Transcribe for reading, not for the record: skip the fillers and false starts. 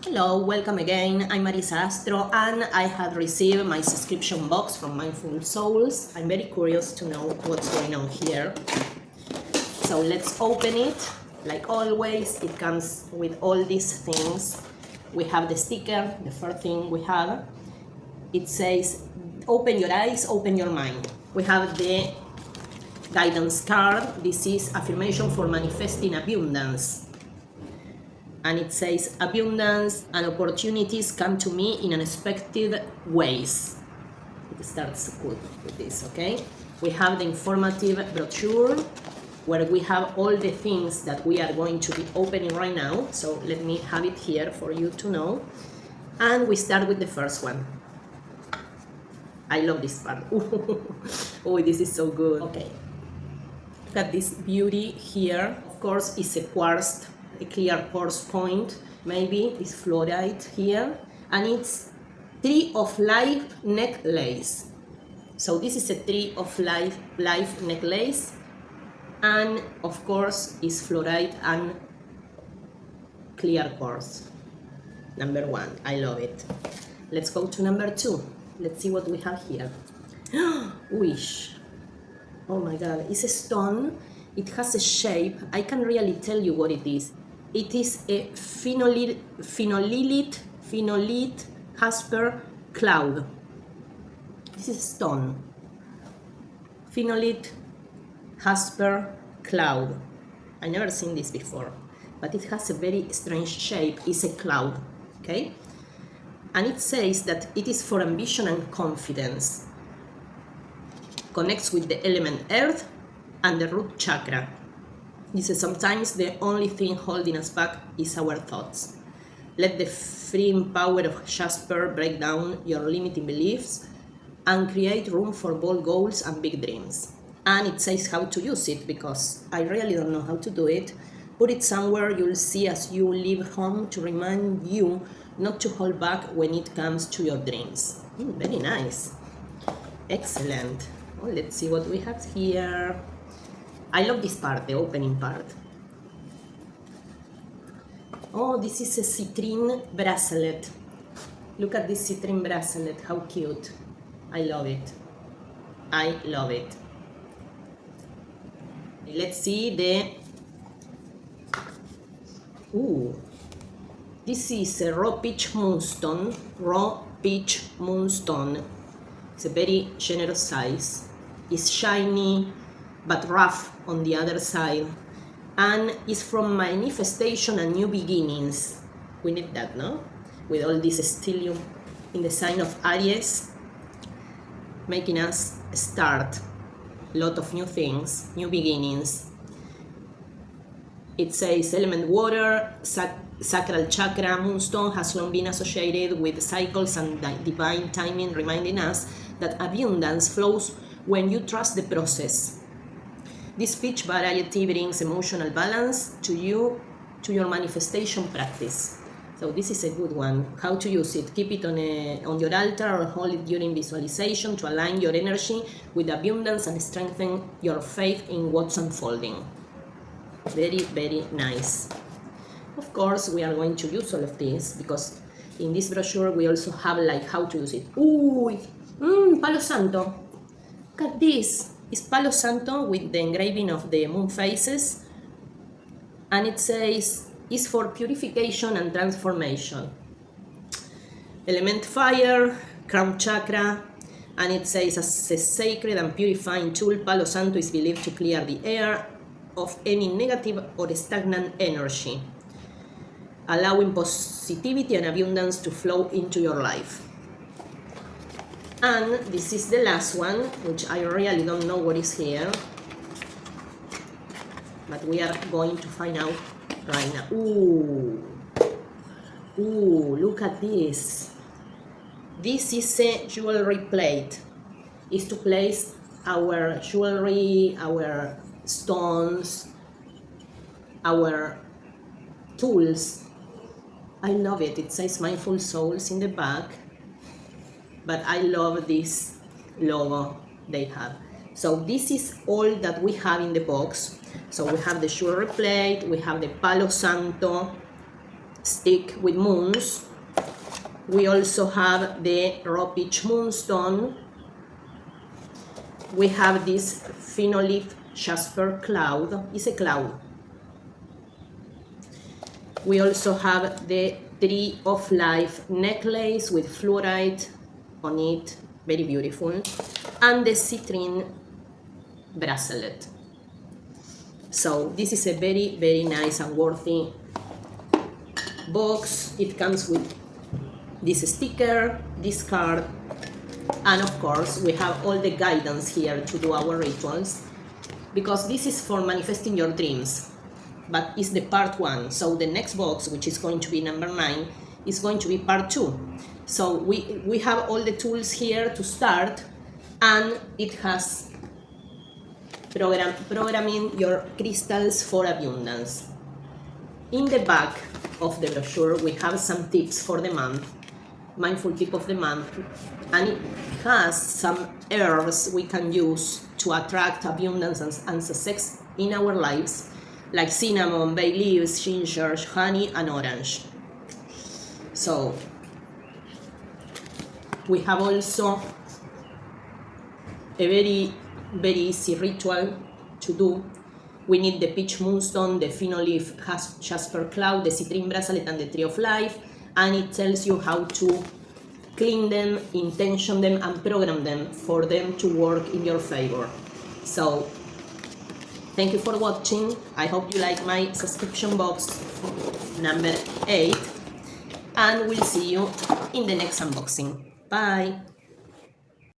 Hello, welcome again. I'm Marisa Astro and I have received my subscription box from Mindful Souls. I'm very curious to know what's going on here. So let's open it. Like always, it comes with all these things. We have the sticker, the first thing we have. It says, open your eyes, open your mind. We have the guidance card. This is affirmation for manifesting abundance. And it says, abundance and opportunities come to me in unexpected ways. It starts good with this, okay? We have the informative brochure where we have all the things that we are going to be opening right now. So let me have it here for you to know. And we start with the first one. I love this part. Oh, this is so good. Okay. Look at this beauty here. Of course, it's a quartz. A clear quartz point, maybe this fluorite here, and it's tree of life necklace. So this is a tree of life necklace, and of course is fluorite and clear quartz. Number one, I love it. Let's go to number two. Let's see what we have here. Wish. Oh my God, it's a stone. It has a shape. I can't really tell you what it is. It is a phenolite Jasper Cloud. This is stone. Phenolite Jasper Cloud. I never seen this before, but it has a very strange shape. It's a cloud, okay? And it says that it is for ambition and confidence. Connects with the element earth and the root chakra. This is sometimes the only thing holding us back is our thoughts. Let the freeing power of Jasper break down your limiting beliefs and create room for bold goals and big dreams. And it says how to use it, because I really don't know how to do it. Put it somewhere you'll see as you leave home to remind you not to hold back when it comes to your dreams. Very nice. Excellent. Well, let's see what we have here. I love this part, the opening part. Oh, this is a citrine bracelet. Look at this citrine bracelet, how cute. I love it. I love it. Let's see the... Ooh. This is a raw peach moonstone. Raw peach moonstone. It's a very generous size. It's shiny, but rough on the other side, and it's from manifestation and new beginnings. We need that, no? With all this stellium in the sign of Aries, making us start a lot of new things, new beginnings. It says element water, sacral chakra, moonstone has long been associated with cycles and divine timing, reminding us that abundance flows when you trust the process. This peach variety brings emotional balance to you, to your manifestation practice. So this is a good one. How to use it? Keep it on your altar or hold it during visualization to align your energy with abundance and strengthen your faith in what's unfolding. Very, very nice. Of course, we are going to use all of this because in this brochure we also have like how to use it. Ooh, Palo Santo. Look at this. It's Palo Santo with the engraving of the moon phases, and it says it's for purification and transformation. Element fire, crown chakra, and it says as a sacred and purifying tool, Palo Santo is believed to clear the air of any negative or stagnant energy, allowing positivity and abundance to flow into your life. And this is the last one, which I really don't know what is here, but we are going to find out right now. Ooh, look at this. This is a jewelry plate. It's to place our jewelry, our stones, our tools. I love it. It says Mindful Souls in the back. But I love this logo they have. So this is all that we have in the box. So we have the jewelry plate, we have the Palo Santo stick with moons. We also have the raw Peach Moonstone. We have this Phenolite Jasper Cloud. It's a cloud. We also have the Tree of Life necklace with fluorite on it, very beautiful, and the Citrine Bracelet. So this is a very, very nice and worthy box. It comes with this sticker, this card, and of course we have all the guidance here to do our rituals, because this is for manifesting your dreams, but it's the part 1. So the next box, which is going to be number 9, is going to be part 2. So we have all the tools here to start, and it has programming your crystals for abundance. In the back of the brochure we have some tips for the month, mindful tip of the month, and it has some herbs we can use to attract abundance and success in our lives, like cinnamon, bay leaves, ginger, honey, and orange. So we have also a very, very easy ritual to do. We need the Peach Moonstone, the Phenolite Jasper Cloud, the Citrine Bracelet, and the Tree of Life, and it tells you how to clean them, intention them, and program them for them to work in your favor. So thank you for watching. I hope you like my subscription box number 8, and we'll see you in the next unboxing. Bye!